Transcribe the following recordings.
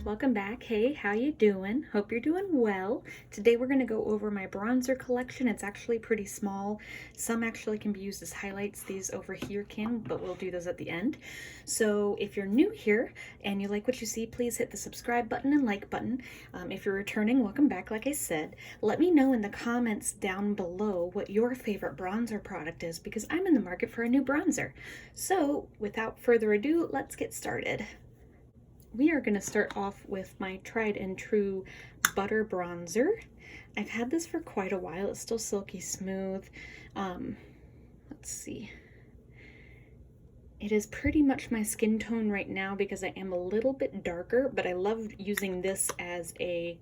welcome back. Hey, how you doing? Hope you're doing well. Today we're going to go over my bronzer collection. It's actually pretty small. Some actually can be used as highlights. These over here can, but we'll do those at the end. So if you're new here and you like what you see, please hit the subscribe button and like button. If you're returning, welcome back. Like I said, let me know in the comments down below what your favorite bronzer product is, because I'm in the market for a new bronzer. So without further ado, let's get started. We are going to start off with my tried and true butter bronzer. I've had this for quite a while. It's still silky smooth. Let's see. It is pretty much my skin tone right now because I am a little bit darker, but I love using this as a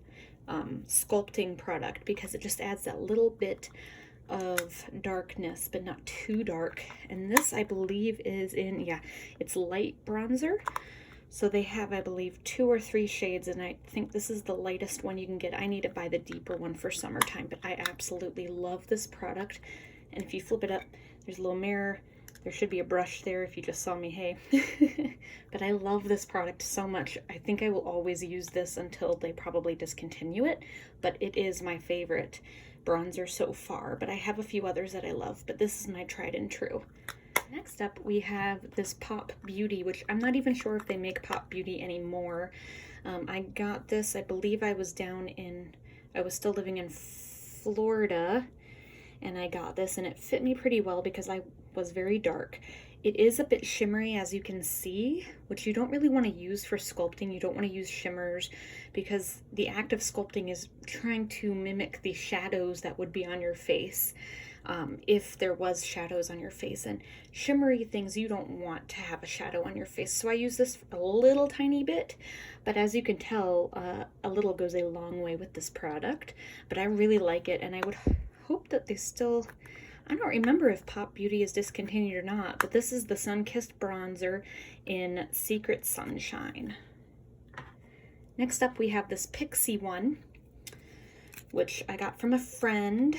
sculpting product because it just adds that little bit of darkness, but not too dark. And this, I believe, is in, yeah, it's light bronzer. So they have, I believe, 2 or 3 shades, and I think this is the lightest one you can get. I need to buy the deeper one for summertime, but I absolutely love this product. And if you flip it up, there's a little mirror. There should be a brush there if you just saw me, hey. But I love this product so much. I think I will always use this until they probably discontinue it, but it is my favorite bronzer so far. But I have a few others that I love, but this is my tried and true. Next up, we have this Pop Beauty, which I'm not even sure if they make Pop Beauty anymore. I got this, I believe I was still living in Florida, and I got this, and it fit me pretty well because I was very dark. It is a bit shimmery, as you can see, which you don't really want to use for sculpting. You don't want to use shimmers because the act of sculpting is trying to mimic the shadows that would be on your face. If there was shadows on your face, and shimmery things, you don't want to have a shadow on your face. So I use this a little tiny bit, but as you can tell, a little goes a long way with this product. But I really like it, and I would hope that they still, I don't remember if Pop Beauty is discontinued or not, but this is the Sun-Kissed Bronzer in Secret Sunshine. Next up, we have this Pixie one, which I got from a friend.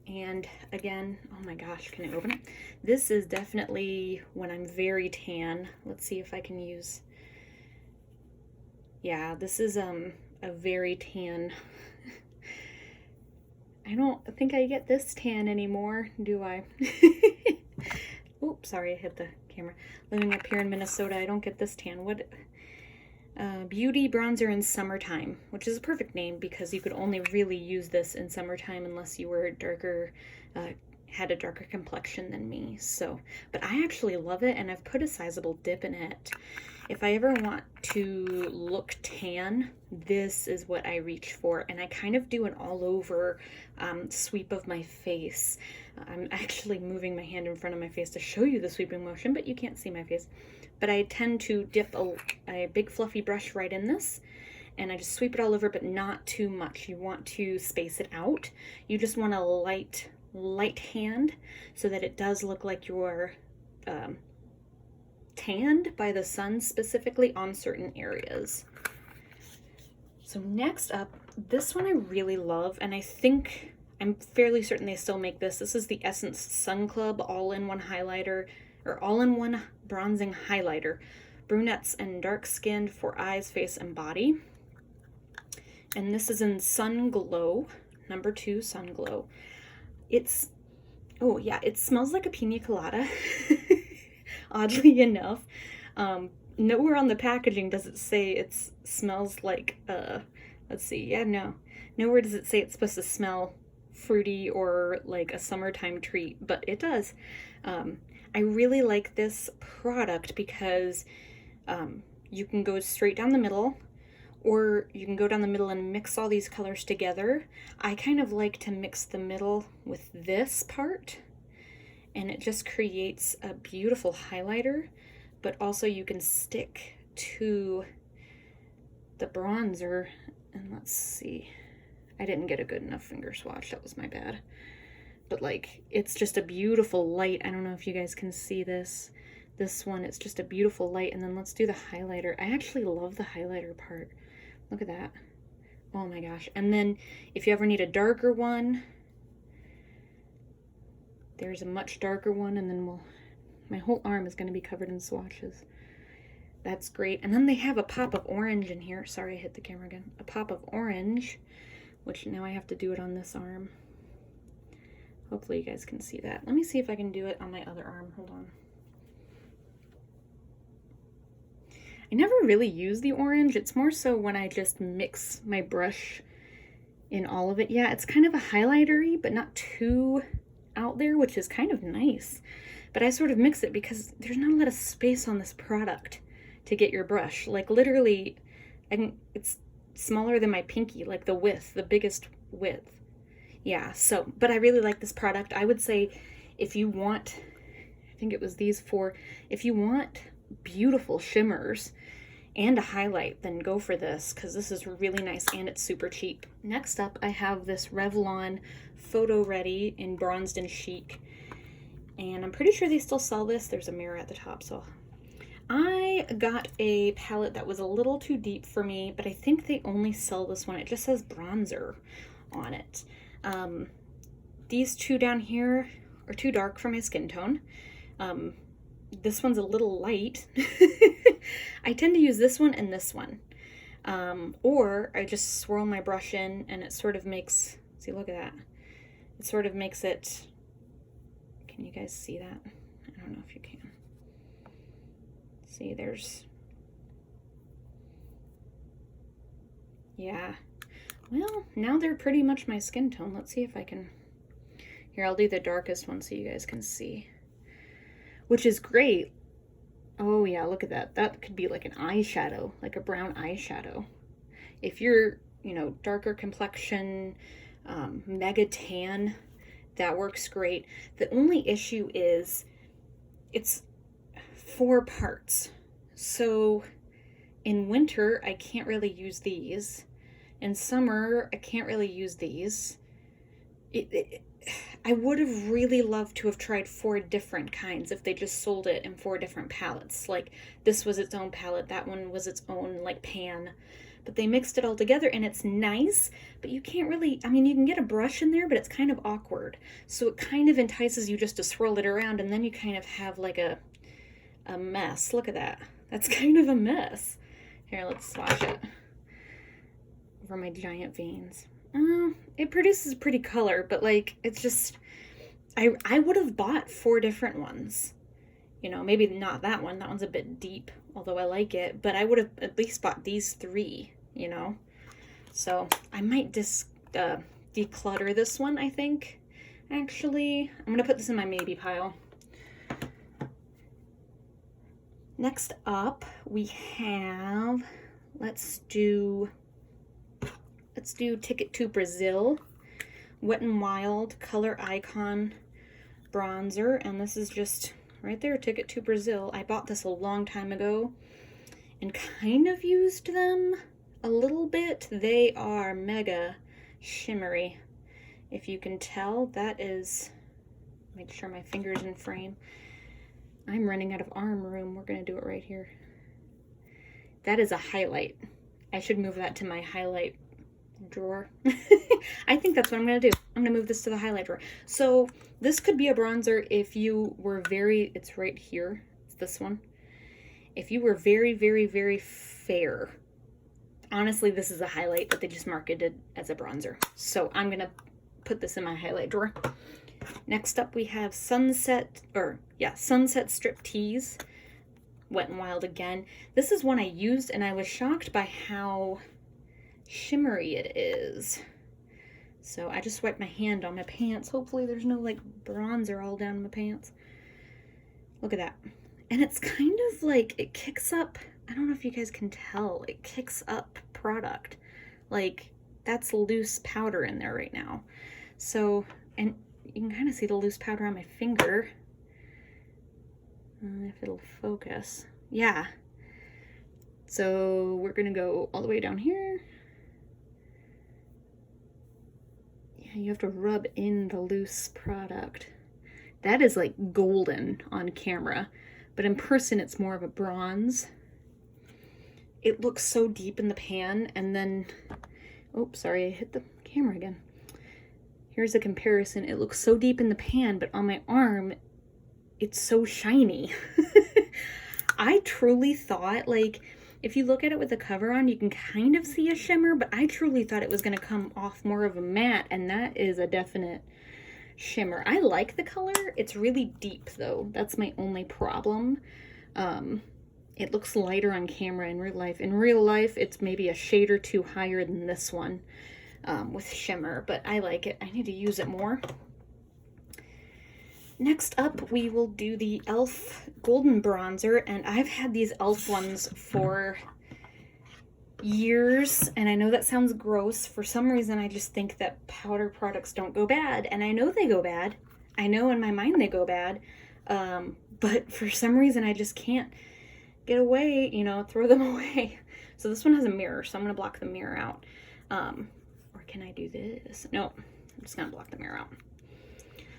And again, oh my gosh, can I open it? This is definitely when I'm very tan. Let's see if I can use, yeah, this is a very tan. I don't think I get this tan anymore, do I? Oops, sorry, I hit the camera. Living up here in Minnesota, I don't get this tan. What? Beauty Bronzer in Summertime, which is a perfect name because you could only really use this in summertime unless you were darker, had a darker complexion than me. So, but I actually love it, and I've put a sizable dip in it. If I ever want to look tan, this is what I reach for, and I kind of do an all over sweep of my face. I'm actually moving my hand in front of my face to show you the sweeping motion, but you can't see my face. But I tend to dip a big fluffy brush right in this, and I just sweep it all over, but not too much. You want to space it out. You just want a light hand so that it does look like you're tanned by the sun, specifically on certain areas. So next up, this one I really love, and I'm fairly certain they still make this. This is the Essence Sun Club all-in-one highlighter, or all-in-one bronzing highlighter, brunettes and dark-skinned for eyes, face, and body. And this is in Sun Glow, number 2 Sun Glow. It's, oh yeah, it smells like a pina colada, oddly enough. Nowhere on the packaging does it say it smells like, let's see, yeah, no. Nowhere does it say it's supposed to smell fruity or like a summertime treat, but it does. I really like this product because you can go straight down the middle, or you can go down the middle and mix all these colors together. I kind of like to mix the middle with this part, and it just creates a beautiful highlighter, but also you can stick to the bronzer. And let's see, I didn't get a good enough finger swatch, that was my bad. But like, it's just a beautiful light. I don't know if you guys can see this one, it's just a beautiful light. And then let's do the highlighter. I actually love the highlighter part. Look at that. Oh my gosh. And then if you ever need a darker one, there's a much darker one, and then my whole arm is going to be covered in swatches. That's great. And then they have a pop of orange in here. Sorry, I hit the camera again. A pop of orange, which now I have to do it on this arm. Hopefully you guys can see that. Let me see if I can do it on my other arm. Hold on. I never really use the orange. It's more so when I just mix my brush in all of it. Yeah, it's kind of a highlighter-y, but not too out there, which is kind of nice. But I sort of mix it because there's not a lot of space on this product to get your brush. Like literally, it's smaller than my pinky, like the width, the biggest width. Yeah, so, but I really like this product. I would say if you want, I think it was these four, if you want beautiful shimmers and a highlight, then go for this, because this is really nice and it's super cheap. Next up, I have this Revlon Photo Ready in Bronzed and Chic, and I'm pretty sure they still sell this. There's a mirror at the top, so I got a palette that was a little too deep for me, but I think they only sell this one. It just says bronzer on it. These two down here are too dark for my skin tone. This one's a little light. I tend to use this one and this one. Or I just swirl my brush in and it sort of makes, see, look at that. It sort of makes it, can you guys see that? I don't know if you can. See, there's, yeah. Well, now they're pretty much my skin tone. Let's see if I can, here, I'll do the darkest one so you guys can see. Which is great. Oh yeah, look at that. That could be like an eyeshadow, like a brown eyeshadow. If you're, you know, darker complexion, mega tan, that works great. The only issue is it's 4 parts. So in winter, I can't really use these. In summer, I can't really use these. I would have really loved to have tried 4 different kinds if they just sold it in 4 different palettes. Like this was its own palette, that one was its own like pan. But they mixed it all together and it's nice, but you can't really, I mean, you can get a brush in there, but it's kind of awkward. So it kind of entices you just to swirl it around and then you kind of have like a mess. Look at that. That's kind of a mess. Here, let's swatch it over my giant veins. It produces pretty color, but like, it's just, I would have bought 4 different ones. You know, maybe not that one. That one's a bit deep, although I like it. But I would have at least bought these 3, you know. So I might declutter this one, I think. Actually, I'm going to put this in my maybe pile. Next up, we have, let's do Ticket to Brazil Wet n Wild Color Icon bronzer, and this is just right there, Ticket to Brazil. I bought this a long time ago and kind of used them a little bit. They are mega shimmery. If you can tell, that is, make sure my finger's in frame. I'm running out of arm room. We're gonna do it right here. That is a highlight. I should move that to my highlight drawer. I think that's what I'm gonna do. I'm gonna move this to the highlight drawer. So this could be a bronzer if you were very, it's right here, it's this one. If you were very, very, very fair, honestly, this is a highlight, but they just marketed as a bronzer. So I'm gonna put this in my highlight drawer. Next up we have Sunset Strip Tease, Wet n Wild again. This is one I used and I was shocked by how shimmery it is. So I just wiped my hand on my pants. Hopefully there's no like bronzer all down my pants. Look at that. And it's kind of like, it kicks up, I don't know if you guys can tell, it kicks up product. Like that's loose powder in there right now. So, and you can kind of see the loose powder on my finger. If it'll focus. Yeah. So we're gonna go all the way down here. You have to rub in the loose product. That is like golden on camera, but in person it's more of a bronze. It looks so deep in the pan, and then, oh, sorry, I hit the camera again. Here's a comparison. It looks so deep in the pan, but on my arm, it's so shiny. I truly thought, like, if you look at it with the cover on, you can kind of see a shimmer, but I truly thought it was going to come off more of a matte, and that is a definite shimmer. I like the color. It's really deep, though. That's my only problem. It looks lighter on camera in real life. In real life, it's maybe a shade or two higher than this one with shimmer, but I like it. I need to use it more. Next up, we will do the e.l.f. Golden Bronzer, and I've had these e.l.f. ones for years, and I know that sounds gross. For some reason, I just think that powder products don't go bad, and I know they go bad. I know in my mind they go bad, but for some reason, I just can't get away, you know, throw them away. So this one has a mirror, so I'm going to block the mirror out. Or can I do this? No, I'm just going to block the mirror out.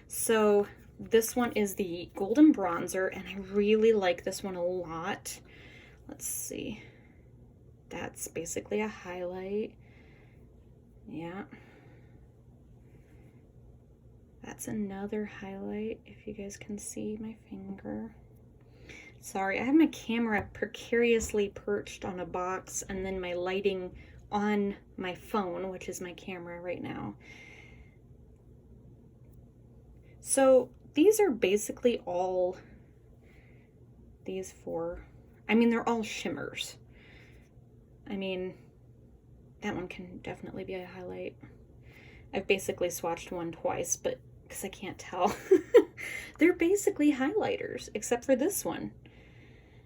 So this one is the Golden Bronzer, and I really like this one a lot. Let's see. That's basically a highlight. Yeah. That's another highlight, if you guys can see my finger. Sorry, I have my camera precariously perched on a box, and then my lighting on my phone, which is my camera right now. So these are basically all these four. I mean, they're all shimmers. I mean, that one can definitely be a highlight. I've basically swatched one twice, but because I can't tell. They're basically highlighters, except for this one.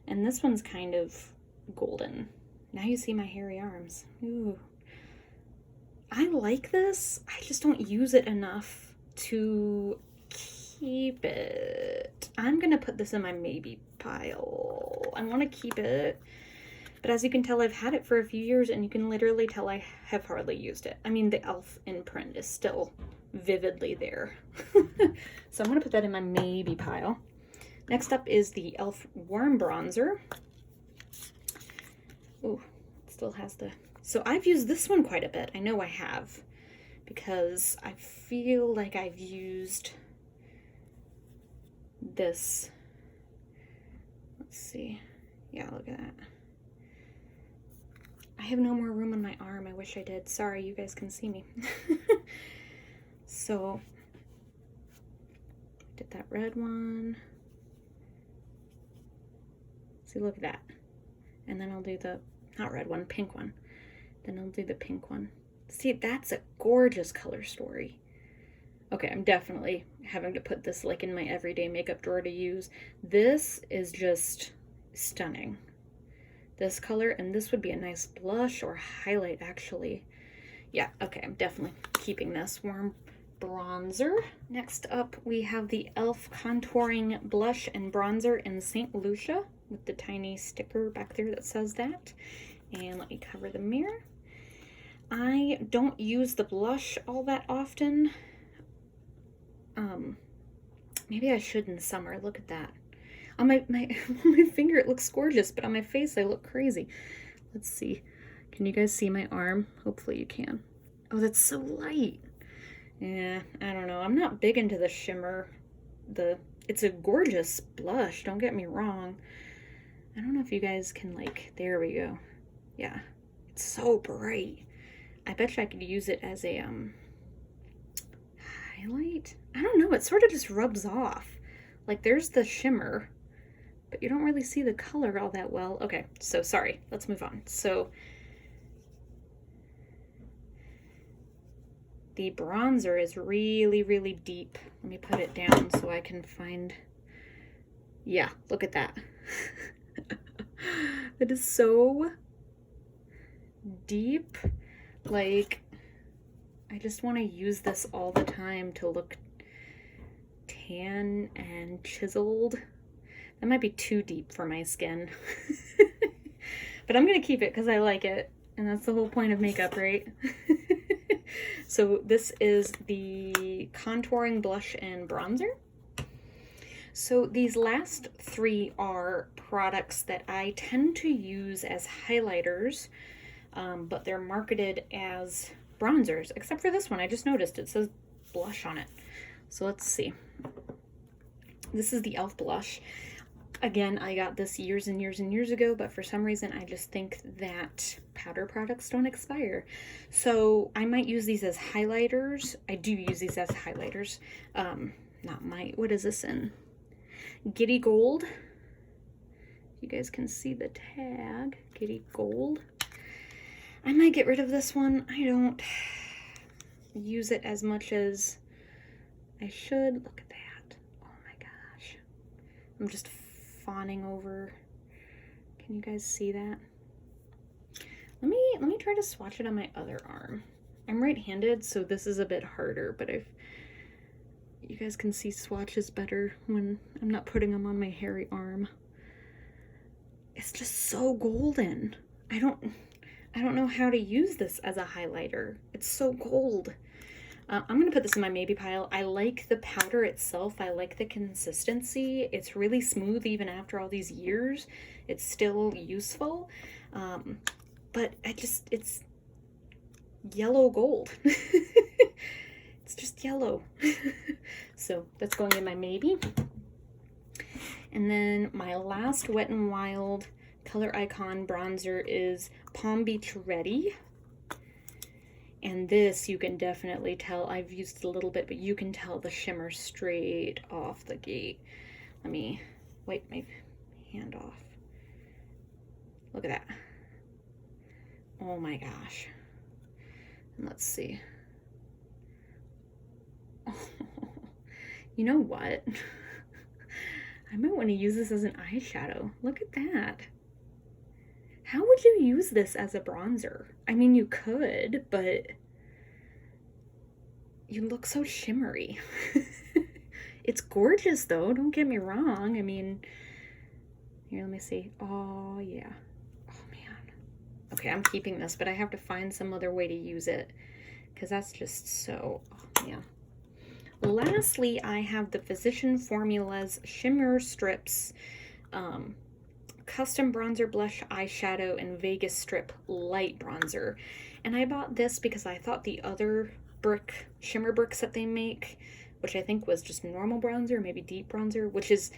And this one's kind of golden. Now you see my hairy arms. Ooh. I like this. I just don't use it enough to keep it. I'm going to put this in my maybe pile. I want to keep it. But as you can tell, I've had it for a few years, and you can literally tell I have hardly used it. I mean, the e.l.f. imprint is still vividly there. So I'm going to put that in my maybe pile. Next up is the e.l.f. Warm Bronzer. Ooh, it still has the... So I've used this one quite a bit. I know I have, because I feel like I've used this. Let's see. Yeah, look at that. I have no more room on my arm. I wish I did. Sorry, you guys can see me. So, did that red one. See, look at that. And then I'll do the, not red one, pink one. Then I'll do the pink one. See, that's a gorgeous color story. Okay, I'm definitely having to put this like in my everyday makeup drawer to use. This is just stunning. This color, and this would be a nice blush or highlight, actually. Yeah, okay, I'm definitely keeping this warm bronzer. Next up, we have the e.l.f. Contouring Blush and Bronzer in St. Lucia with the tiny sticker back there that says that. And let me cover the mirror. I don't use the blush all that often. Maybe I should in summer. Look at that. On my finger, it looks gorgeous, but on my face, I look crazy. Let's see. Can you guys see my arm? Hopefully you can. Oh, that's so light. Yeah, I don't know. I'm not big into the shimmer. It's a gorgeous blush, don't get me wrong. I don't know if you guys can, like, there we go. Yeah, it's so bright. I bet you I could use it as a highlight. I don't know, it sort of just rubs off. Like, there's the shimmer, but you don't really see the color all that well. Okay, so sorry, let's move on. So the bronzer is really, really deep. Let me put it down so I can find, yeah, look at that. It is so deep. Like, I just want to use this all the time to look tan and chiseled. That might be too deep for my skin. But I'm going to keep it because I like it. And that's the whole point of makeup, right? So this is the Contouring Blush and Bronzer. So these last three are products that I tend to use as highlighters, but they're marketed as bronzers, except for this one. I just noticed it says blush on it. So let's see. This is the e.l.f. blush. Again, I got this years and years and years ago, but for some reason I just think that powder products don't expire. So I might use these as highlighters. I do use these as highlighters. Not might, what is this in? Giddy Gold. You guys can see the tag, Giddy Gold. I might get rid of this one. I don't use it as much as I should. Look at that. Oh my gosh. I'm just fawning over. Can you guys see that? Let me try to swatch it on my other arm. I'm right-handed, so this is a bit harder, but if you guys can see swatches better when I'm not putting them on my hairy arm. It's just so golden. I don't know how to use this as a highlighter. It's so gold. I'm gonna put this in my maybe pile. I like the powder itself. I like the consistency. It's really smooth even after all these years. It's still useful. But it's yellow gold. It's just yellow. So that's going in my maybe. And then my last Wet n Wild Color Icon bronzer is Palm Beach Ready. And this, you can definitely tell, I've used a little bit, but you can tell the shimmer straight off the gate. Let me wipe my hand off. Look at that. Oh my gosh. And let's see. Oh, you know what? I might want to use this as an eyeshadow. Look at that. How would you use this as a bronzer? I mean, you could, but you look so shimmery. It's gorgeous though, don't get me wrong. I mean, here, let me see. Oh yeah. Oh man. Okay, I'm keeping this, but I have to find some other way to use it because that's just so, oh yeah. Lastly, I have the Physician Formulas Shimmer Strips Custom Bronzer Blush Eyeshadow and Vegas Strip Light Bronzer. And I bought this because I thought the other shimmer bricks that they make, which I think was just normal bronzer, maybe deep bronzer, which is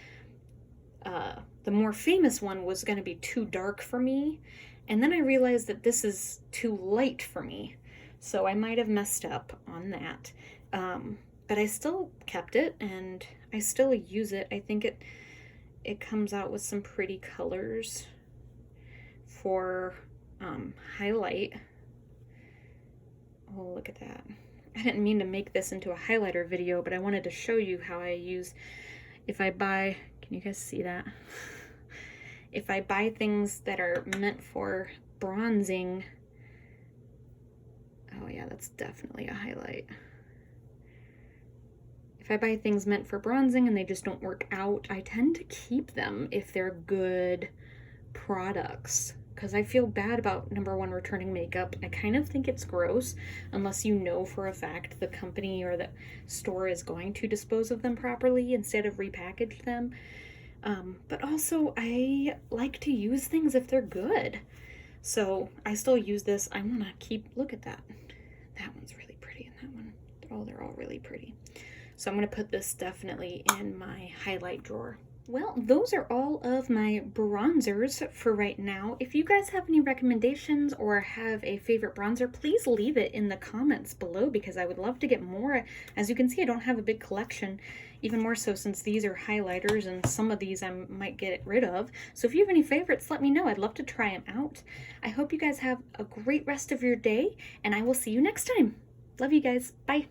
the more famous one, was going to be too dark for me. And then I realized that this is too light for me. So I might have messed up on that. But I still kept it and I still use it. I think it comes out with some pretty colors for highlight. Oh, look at that. I didn't mean to make this into a highlighter video, but I wanted to show you how I use, if I buy, can you guys see that? If I buy things that are meant for bronzing, oh yeah, that's definitely a highlight. If I buy things meant for bronzing and they just don't work out, I tend to keep them if they're good products. Because I feel bad about, number one, returning makeup. I kind of think it's gross unless you know for a fact the company or the store is going to dispose of them properly instead of repackage them. But also, I like to use things if they're good. So I still use this. I want to keep, look at that. That one's really pretty and that one. Oh, they're all really pretty. So I'm going to put this definitely in my highlight drawer. Well, those are all of my bronzers for right now. If you guys have any recommendations or have a favorite bronzer, please leave it in the comments below because I would love to get more. As you can see, I don't have a big collection, even more so since these are highlighters and some of these I might get rid of. So if you have any favorites, let me know. I'd love to try them out. I hope you guys have a great rest of your day and I will see you next time. Love you guys. Bye.